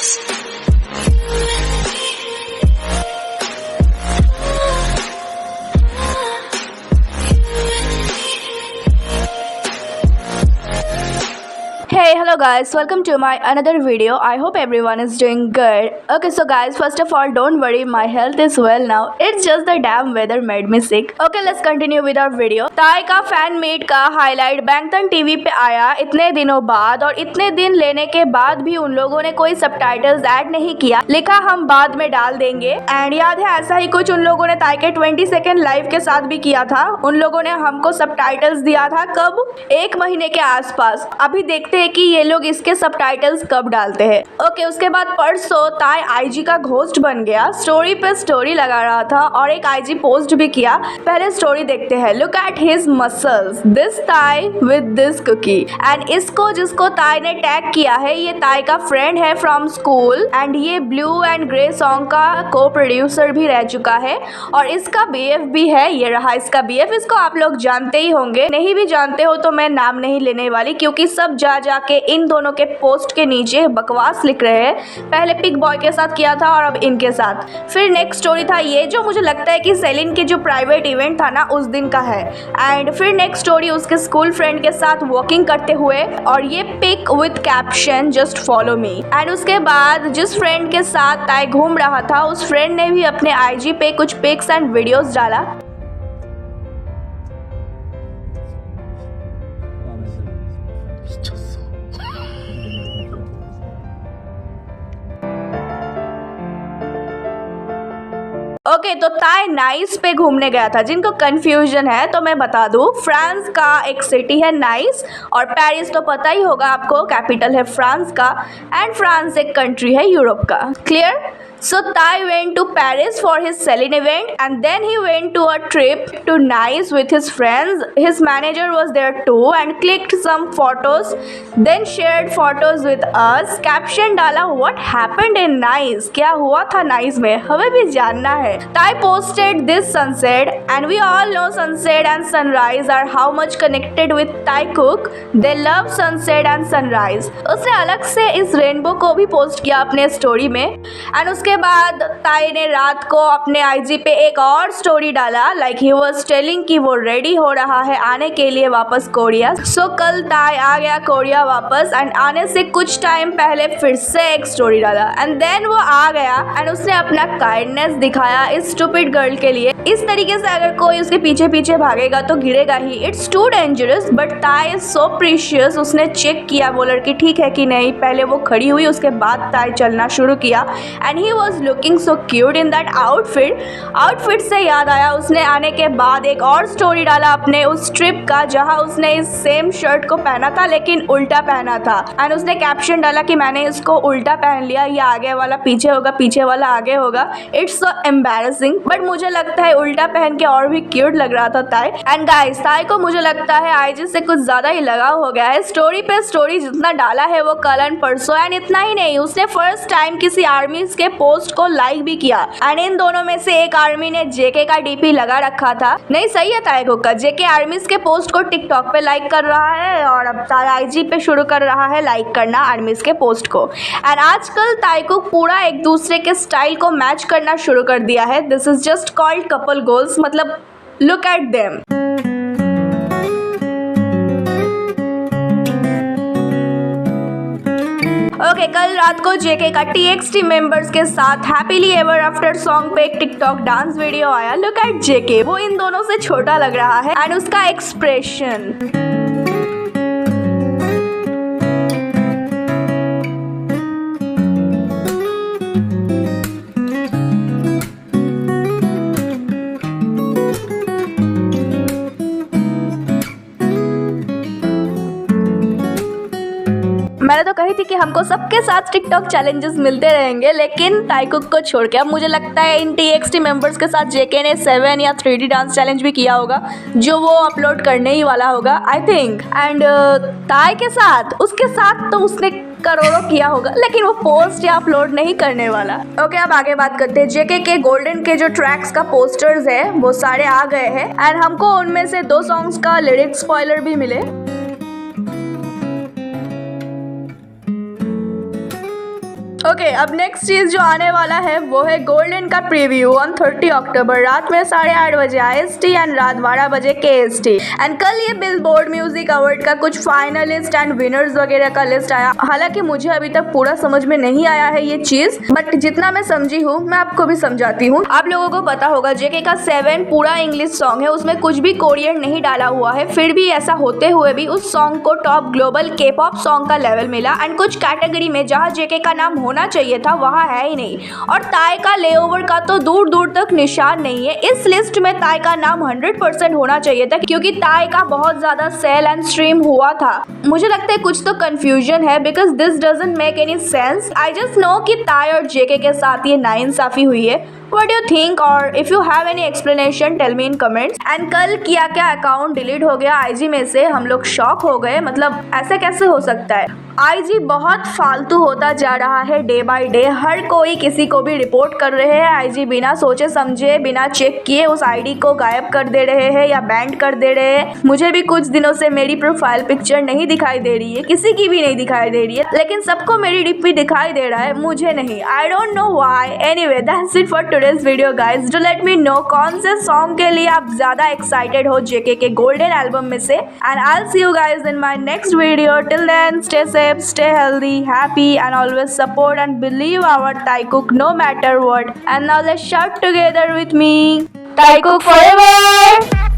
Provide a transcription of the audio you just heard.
Hey, hello guys, welcome to my another video. I hope everyone is doing good. Okay, so guys, first of all, don't worry, my health is well now. It's just the damn weather made me sick. Okay, let's continue with our video. ताई का fan meet का highlight बैंगतन TV पे आया इतने दिनों बाद, और इतने दिन लेने के बाद भी उन लोगों ने कोई सबटाइटल्स ऐड नहीं किया, लिखा हम बाद में डाल देंगे। एंड याद है ऐसा ही कुछ उन लोगों ने ताई के 20 सेकेंड लाइव के साथ भी किया था। उन लोगों ने हमको सबटाइटल्स दिया था कब, 1 महीने के आसपास। अभी देखते हैं कि ये लोग इसके सबटाइटल्स कब डालते हैं। ओके, उसके बाद परसों ताई आईजी का घोस्ट बन गया, स्टोरी पे स्टोरी लगा रहा था और एक आईजी पोस्ट भी किया। पहले स्टोरी देखते हैं। Look at his muscles, this ताई विद दिस कुकी। एंड इसको जिसको ताई ने टैग किया है, ये ताई का फ्रेंड है फ्रॉम स्कूल, एंड ये ब्लू एंड ग्रे सॉन्ग का को प्रोड्यूसर भी रह चुका है, और इसका बीएफ भी है। ये रहा इसका बीएफ। इसको आप लोग जानते ही होंगे, नहीं भी जानते हो तो मैं नाम नहीं लेने वाली, क्योंकि सब जा के इन दोनों के पोस्ट के नीचे बकवास लिख रहे हैं। पहले पिग बॉय के साथ किया था और अब इनके साथ। फिर नेक्स्ट स्टोरी था ये, जो मुझे लगता है कि सेलिन के जो प्राइवेट इवेंट था ना उस दिन का है। एंड फिर नेक्स्ट स्टोरी उसके स्कूल फ्रेंड के साथ वॉकिंग करते हुए, और ये pic with caption just follow me. And उसके बाद जिस फ्रेंड के साथ ताई घूम रहा था, उस फ्रेंड ने भी अपने आईजी पे कुछ पिक्स एंड वीडियोस डाला। ओके, तो ताई नाइस पे घूमने गया था। जिनको कंफ्यूजन है तो मैं बता दूं, फ्रांस का एक सिटी है नाइस, और पेरिस तो पता ही होगा आपको, कैपिटल है फ्रांस का, एंड फ्रांस एक कंट्री है यूरोप का। Clear? So Tai went to Paris for his Celine event, and then he went to a trip to Nice with his friends. His manager was there too and clicked some photos, then shared photos with us. Caption डाला what happened in Nice? क्या हुआ था nice में, हमें भी जानना है। Tai posted this sunset, and we all know sunset and sunrise are how much connected with Thai cook. They love sunset and sunrise. उसने अलग से इस रेनबो को भी पोस्ट किया अपने स्टोरी में। एंड उसके बाद ताई ने रात को अपने आईजी पे एक और स्टोरी डाला, लाइक ही वाज टेलिंग कि वो रेडी हो रहा है आने के लिए वापस कोरिया। सो कल ताई आ गया कोरिया वापस, एंड आने से कुछ टाइम पहले फिर से एक स्टोरी डाला, एंड देन वो आ गया एंड उसने अपना काइंडनेस दिखाया इस स्टूपिड गर्ल के लिए। इस तरीके से अगर कोई उसके पीछे पीछे भागेगा तो गिरेगा ही। इट्स टू डेंजरस, बट ताई इज सो प्रीशियस। उसने चेक किया वो लड़की ठीक है कि नहीं, पहले वो खड़ी हुई, उसके बाद ताई चलना शुरू किया, and he was looking so cute in that outfit से याद आया, उसने आने के बाद एक और स्टोरी डाला अपने उस ट्रिप का, जहां उसने इस सेम शर्ट को पहना था लेकिन उल्टा पहना था। एंड उसने कैप्शन डाला कि मैंने इसको उल्टा पहन लिया, ये आगे वाला पीछे होगा, पीछे वाला आगे होगा। इट्स सो एम्बैरेसिंग, बट मुझे लगता है उल्टा पहन के और भी क्यूट लग रहा था ताई। एंड गाइस, ताई को मुझे लगता है आईजी से कुछ ज्यादा ही लगाव हो गया है। स्टोरी पे स्टोरी जितना डाला है वो कल एंड परसों, एंड इतना ही नहीं, उसने फर्स्ट टाइम किसी आर्मी के पोस्ट को लाइक भी किया। एंड इन दोनों में से एक आर्मी ने जेके का डीपी लगा रखा था। नहीं, सही है ताई कुक का, जेके आर्मीज के पोस्ट को टिकटॉक पे लाइक कर रहा है, और अब ताई आईजी पे शुरू कर रहा है लाइक करना आर्मीज के पोस्ट को। एंड आजकल ताई कुक पूरा एक दूसरे के स्टाइल को मैच करना शुरू कर दिया है। This is just called couple goals, मतलब लुक एट देम। ओके, कल रात को जेके का TXT मेंबर्स के साथ हैप्पीली एवर आफ्टर सॉन्ग पे एक टिकटॉक डांस वीडियो आया। लुक एट जेके, वो इन दोनों से छोटा लग रहा है, एंड उसका एक्सप्रेशन। मैंने तो कही थी कि हमको सबके साथ टिकटॉक चैलेंजेस मिलते रहेंगे, लेकिन ताई कुक को छोड़ के। अब मुझे लगता है इन TXT मेंबर्स के साथ जेके ने 7 या 3D डांस चैलेंज भी किया होगा, जो वो अपलोड करने ही वाला होगा आई थिंक। एंड ताई के साथ, उसके साथ तो उसने करोड़ों किया होगा, लेकिन वो पोस्ट या अपलोड नहीं करने वाला। ओके, अब आगे बात करते हैं। जेके के गोल्डन के जो ट्रैक्स का पोस्टर्स है वो सारे आ गए हैं, एंड हमको उनमें से 2 सॉन्ग्स का लिरिक्स स्पॉइलर भी मिले। ओके, अब नेक्स्ट चीज जो आने वाला है वो है गोल्डन का प्रीव्यू ऑन 30 अक्टूबर रात में 8:30 बजे IST एंड रात 12 बजे KST। एंड कल ये बिलबोर्ड म्यूजिक अवार्ड का कुछ फाइनलिस्ट एंड विनर्स वगैरह का लिस्ट आया। हालांकि मुझे अभी तक पूरा समझ में नहीं आया है ये चीज, बट जितना मैं समझी हूँ मैं आपको भी समझाती हूँ। आप लोगों को पता होगा JK का 7 पूरा इंग्लिश सॉन्ग है, उसमें कुछ भी कोरियन नहीं डाला हुआ है। फिर भी ऐसा होते हुए भी उस सॉन्ग को टॉप ग्लोबल K-pop सॉन्ग का लेवल मिला। एंड कुछ कैटेगरी में जहाँ JK का नाम होना चाहिए था वहाँ है ही नहीं, और ताई का लेओवर का तो दूर दूर तक निशान नहीं है। इस लिस्ट में ताई का नाम 100% होना चाहिए था, क्योंकि ताई का बहुत ज्यादा सेल एंड स्ट्रीम हुआ था। मुझे लगता है कुछ तो कंफ्यूजन है, because this doesn't make any sense. I just know कि ताई और JK के साथ ये नाइंसाफी हुई है। What do you think? और if you have any explanation, tell me in comments. And कल किया क्या अकाउंट डिलीट हो गया IG में से, हम लोग शॉक हो गए। मतलब ऐसे कैसे हो सकता है? IG बहुत फालतू होता जा रहा है डे बाय डे। हर कोई किसी को भी रिपोर्ट कर रहे हैं। IG बिना सोचे समझे, बिना चेक किए उस ID को गायब कर दे रहे हैं या बैंड कर दे रहे हैं। मुझे भी कुछ दिनों से मेरी प्रोफाइल पिक्चर नहीं दिखाई दे रही है, किसी की भी नहीं दिखाई दे रही है, लेकिन सबको मेरी डीपी दिखाई दे रहा है, मुझे नहीं। I don't know why. Anyway, that's it for today's video guys. Do let me know कौन से सॉन्ग के लिए आप ज्यादा एक्साइटेड हो JK के गोल्डन एल्बम में से। And I will see you guys in my next video. Till then, stay safe, stay healthy, happy, and always support and believe our Taekook no matter what. And now let's shout together with me, Taekook forever!